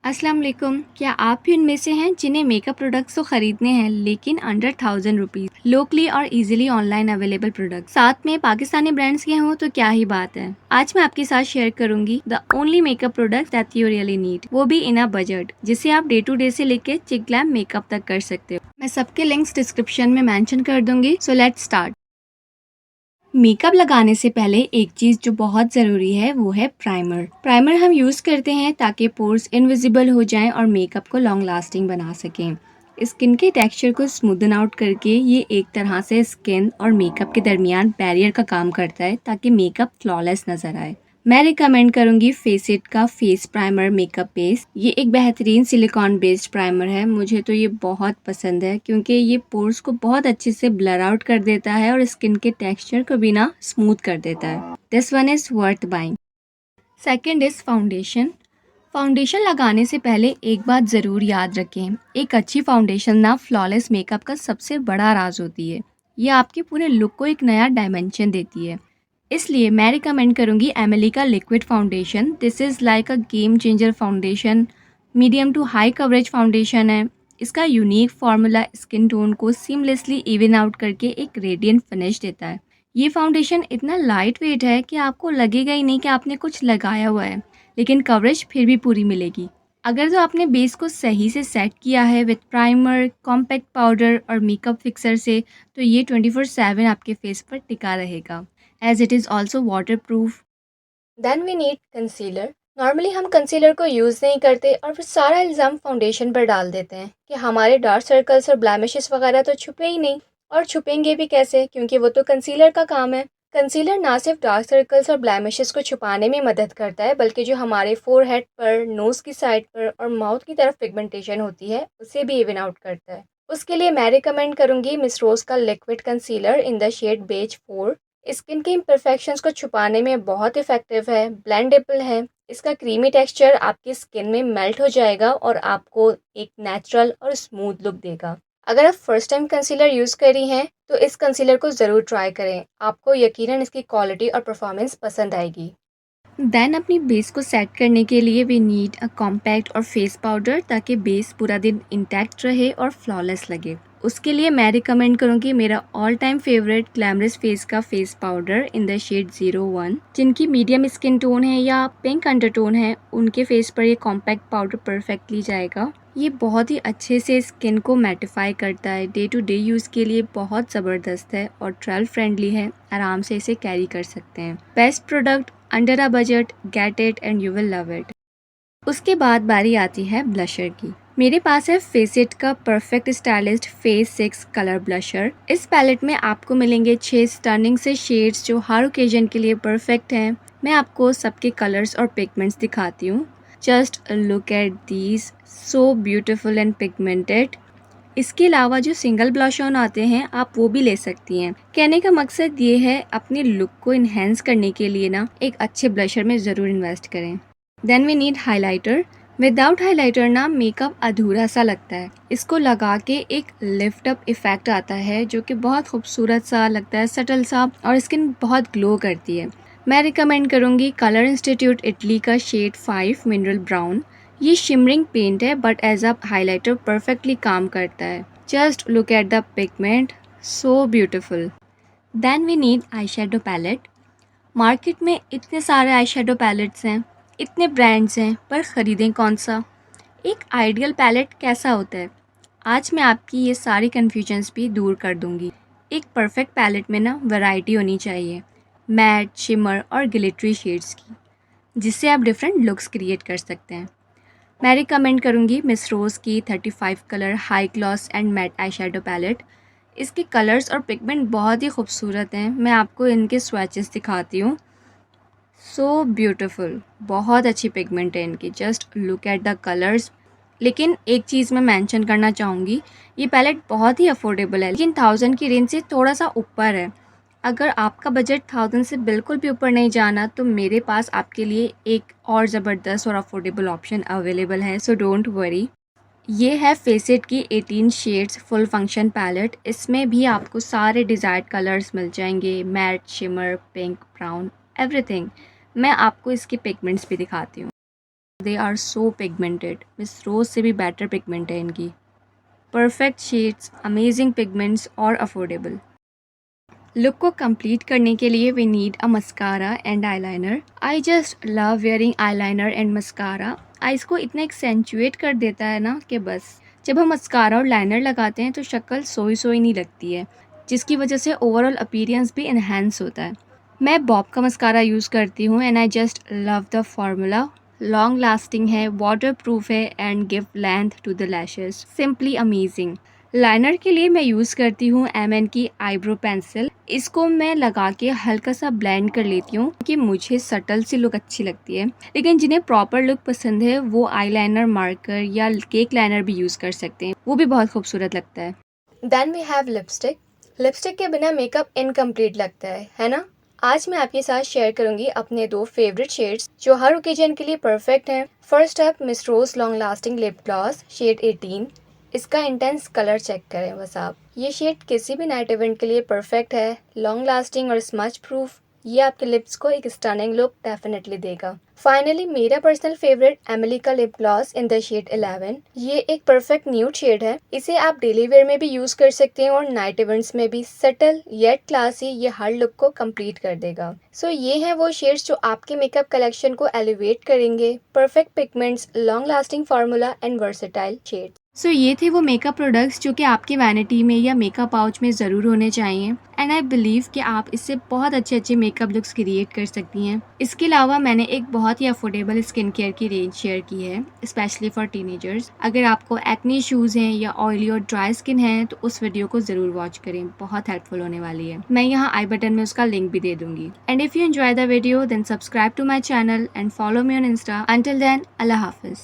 अस्सलाम वालेकुम। क्या आप भी उनमें से हैं जिन्हें मेकअप प्रोडक्ट्स तो खरीदने हैं लेकिन अंडर 1000 रुपीज़ लोकली और इजीली ऑनलाइन अवेलेबल प्रोडक्ट साथ में पाकिस्तानी ब्रांड्स के हों तो क्या ही बात है। आज मैं आपके साथ शेयर करूंगी the only makeup product that you really need, वो भी इन अ बजट, जिसे आप डे टू डे से लेके चिक ग्लैम मेकअप तक कर सकते हो। मैं सबके लिंक्स डिस्क्रिप्शन में मेंशन कर दूंगी। So let's start. मेकअप लगाने से पहले एक चीज जो बहुत जरूरी है वो है प्राइमर। प्राइमर हम यूज करते हैं ताकि पोर्स इनविजिबल हो जाएं और मेकअप को लॉन्ग लास्टिंग बना सकें। स्किन के टेक्सचर को स्मूदन आउट करके ये एक तरह से स्किन और मेकअप के दरमियान बैरियर का काम करता है ताकि मेकअप फ्लॉलेस नजर आए। मैं रिकमेंड करूंगी फेसिट का फेस प्राइमर मेकअप बेस। ये एक बेहतरीन सिलिकॉन बेस्ड प्राइमर है। मुझे तो ये बहुत पसंद है क्योंकि ये पोर्स को बहुत अच्छे से ब्लर आउट कर देता है और स्किन के टेक्सचर को भी ना स्मूथ कर देता है। This one is worth buying. Second is foundation. Foundation लगाने से पहले एक बात ज़रूर याद रखें, एक अच्छी फाउंडेशन ना फ्लॉलेस मेकअप का सबसे बड़ा राज होती है। ये आपके पूरे लुक को एक नया डायमेंशन देती है। इसलिए मैं रिकमेंड करूँगी एमिली का liquid foundation. This is like a game changer foundation. Medium to high coverage foundation है। इसका यूनिक फार्मूला स्किन टोन को सीमलेसली इवन आउट करके एक रेडियंट फिनिश देता है। ये फाउंडेशन इतना लाइट वेट है कि आपको लगेगा ही नहीं कि आपने कुछ लगाया हुआ है, लेकिन कवरेज फिर भी पूरी मिलेगी। अगर तो आपने बेस को सही से सेट किया है विद प्राइमर, कॉम्पैक्ट पाउडर और मेकअप फिक्सर से, तो ये 24/7 आपके फेस पर टिका रहेगा, as it is also waterproof. Then we need concealer. Normally हम कंसीलर को यूज़ नहीं करते और फिर सारा इल्ज़ाम फाउंडेशन पर डाल देते हैं कि हमारे डार्क सर्कल्स और ब्लैमिशेस वगैरह तो छुपे ही नहीं। और छुपेंगे भी कैसे, क्योंकि वो तो कंसीलर का काम है। कंसीलर ना सिर्फ डार्क सर्कल्स और ब्लैमिशेस को छुपाने में मदद करता है, बल्कि जो हमारे फोरहेड पर, नोज़ की साइड पर और माउथ की तरफ पिगमेंटेशन होती है उसे भी इवन आउट करता है। उसके लिए मैं रिकमेंड करूँगी मिस रोज़ का liquid concealer in the shade beige 4। Skin के इम्परफेक्शंस को छुपाने में बहुत इफेक्टिव है, ब्लेंडेबल है। इसका क्रीमी टेक्सचर आपकी स्किन में मेल्ट हो जाएगा और आपको एक नेचुरल और स्मूथ लुक देगा। अगर आप फर्स्ट टाइम कंसीलर यूज़ कर रही हैं तो इस कंसीलर को ज़रूर ट्राई करें। आपको यकीनन इसकी क्वालिटी और परफॉर्मेंस पसंद आएगी। देन अपनी बेस को सेट करने के लिए वी नीड अ कॉम्पैक्ट और फेस पाउडर, ताकि बेस पूरा दिन इंटैक्ट रहे और फ्लॉलेस लगे। उसके लिए मैं रिकमेंड करूँगी मेरा all time favourite glamorous face का face powder in the shade 01। जिनकी मीडियम स्किन टोन है या पिंक अंडरटोन है, उनके फेस पर ये कॉम्पैक्ट पाउडर परफेक्टली जाएगा। ये बहुत ही अच्छे से स्किन को मैटिफाई करता है, डे टू डे यूज़ के लिए बहुत ज़बरदस्त है और ट्रैवल फ्रेंडली है। आराम से इसे कैरी कर सकते हैं। Best product under a budget, get it and you will love it. उसके बाद बारी आती है ब्लशर की। मेरे पास है फेसिट का perfect stylist face 6 colour blusher. इस पैलेट में आपको मिलेंगे 6 स्टनिंग से शेड्स जो हर ओकेजन के लिए परफेक्ट हैं। मैं आपको सबके कलर्स और पिगमेंट्स दिखाती हूँ। Just look at these, so beautiful and pigmented. इसके अलावा जो सिंगल ब्लश ऑन आते हैं आप वो भी ले सकती हैं। कहने का मकसद ये है, अपने लुक को इन्हेंस करने के लिए ना एक अच्छे ब्लशर में ज़रूर इन्वेस्ट करें। Then we need highlighter. Without highlighter ना मेकअप अधूरा सा लगता है। इसको लगा के एक लिफ्ट अप इफेक्ट आता है जो कि बहुत खूबसूरत सा लगता है, सटल सा, और स्किन बहुत ग्लो करती है। मैं रिकमेंड करूँगी कलर इंस्टीट्यूट इटली का शेड 5 मिनरल ब्राउन। ये शिमरिंग पेंट है but as a highlighter perfectly काम करता है। Just look at the pigment, so beautiful. Then we need eye shadow palette. Market में इतने सारे आई शेडो पैलेट्स हैं, इतने ब्रांड्स हैं, पर ख़रीदें कौन सा? एक आइडियल पैलेट कैसा होता है? आज मैं आपकी ये सारी कन्फ्यूजन्स भी दूर कर दूंगी। एक परफेक्ट पैलेट में ना वैरायटी होनी चाहिए, मैट, शिमर और ग्लिटरी शेड्स की, जिससे आप डिफरेंट लुक्स क्रिएट कर सकते हैं। मैं रिकमेंड करूँगी मिस रोज़ की 35 colour high gloss and matte eye shadow palette. इसके कलर्स और पिगमेंट बहुत ही खूबसूरत हैं। मैं आपको इनके स्वैचेस दिखाती हूँ। सो ब्यूटिफुल, बहुत अच्छी पिगमेंट है इनकी। Just look at the colours. लेकिन एक चीज़ मैं मेंशन करना चाहूँगी, ये पैलेट बहुत ही अफोर्डेबल है, लेकिन 1000 की रेंज से थोड़ा सा ऊपर है। अगर आपका बजट 1000 से बिल्कुल भी ऊपर नहीं जाना तो मेरे पास आपके लिए एक और ज़बरदस्त और अफोर्डेबल ऑप्शन अवेलेबल है, सो डोंट वरी। ये है फेसिट की 18 शेड्स फुल फंक्शन पैलेट। इसमें भी आपको सारे डिज़ायर्ड कलर्स मिल जाएंगे, matte, shimmer, pink, brown, everything. मैं आपको इसकी पिगमेंट्स भी दिखाती हूँ। They are so pigmented, Miss Rose से भी बेटर पिगमेंट है इनकी। परफेक्ट शेड्स, अमेजिंग पिगमेंट्स और अफोर्डेबल। लुक को कंप्लीट करने के लिए we need a mascara and eyeliner. I just love wearing eyeliner and mascara. Eyes को इतना एक्सेंचुएट कर देता है ना कि बस। जब हम मस्कारा और लाइनर लगाते हैं तो शक्ल सोई सोई नहीं लगती है, जिसकी वजह से ओवरऑल अपीयरेंस भी इन्हेंस होता है। मैं बॉब का मस्कारा यूज़ करती हूँ and I just love the formula. Long lasting है, वाटर प्रूफ है and give length to the lashes. Simply amazing. Liner के लिए मैं यूज़ करती हूँ एमएन की आईब्रो पेंसिल। इसको मैं लगा के हल्का सा ब्लेंड कर लेती हूँ कि मुझे सटल सी लुक अच्छी लगती है। लेकिन जिन्हें प्रॉपर लुक पसंद है वो आईलाइनर, मार्कर या केक लाइनर भी यूज़ कर सकते हैं, वो भी बहुत खूबसूरत लगता है। Then we have lipstick. Lipstick के बिना मेकअप इनकम्प्लीट लगता है ना। आज मैं आपके साथ शेयर करूंगी अपने 2 फेवरेट शेड्स जो हर ओकेजन के लिए परफेक्ट हैं। First up Miss Rose long lasting lip gloss shade 18। इसका इंटेंस कलर चेक करें बस आप। ये शेड किसी भी नाइट इवेंट के लिए परफेक्ट है, लॉन्ग लास्टिंग और स्मच प्रूफ। ये आपके लिप्स को एक स्टनिंग लुक डेफिनेटली देगा। फाइनली मेरा पर्सनल फेवरेट एमिली का lip gloss in the shade 11। ये एक परफेक्ट न्यूड शेड है। इसे आप डेली वेयर में भी यूज कर सकते हैं और नाइट इवेंट्स में भी। सटल येट क्लासी, ये हर लुक को कंप्लीट कर देगा। सो ये हैं वो शेड्स जो आपके मेकअप कलेक्शन को एलिवेट करेंगे। Perfect pigments, long lasting formula and versatile shades. So ये थे वो मेकअप प्रोडक्ट्स जो कि आपकी वैनिटी में या मेकअप पाउच में ज़रूर होने चाहिए एंड आई बिलीव कि आप इससे बहुत अच्छे अच्छे मेकअप लुक्स क्रिएट कर सकती हैं। इसके अलावा मैंने एक बहुत ही अफोर्डेबल स्किन केयर की रेंज शेयर की है, स्पेशली फॉर टीनेजर्स। अगर आपको एक्ने इशूज़ हैं या ऑयली और ड्राई स्किन है तो उस वीडियो को ज़रूर वॉच करें, बहुत हेल्पफुल होने वाली है। मैं यहाँ आई बटन में उसका लिंक भी दे दूंगी। And if you enjoy the video then subscribe to my channel and follow me on insta. Until then, अल्लाह हाफिज़।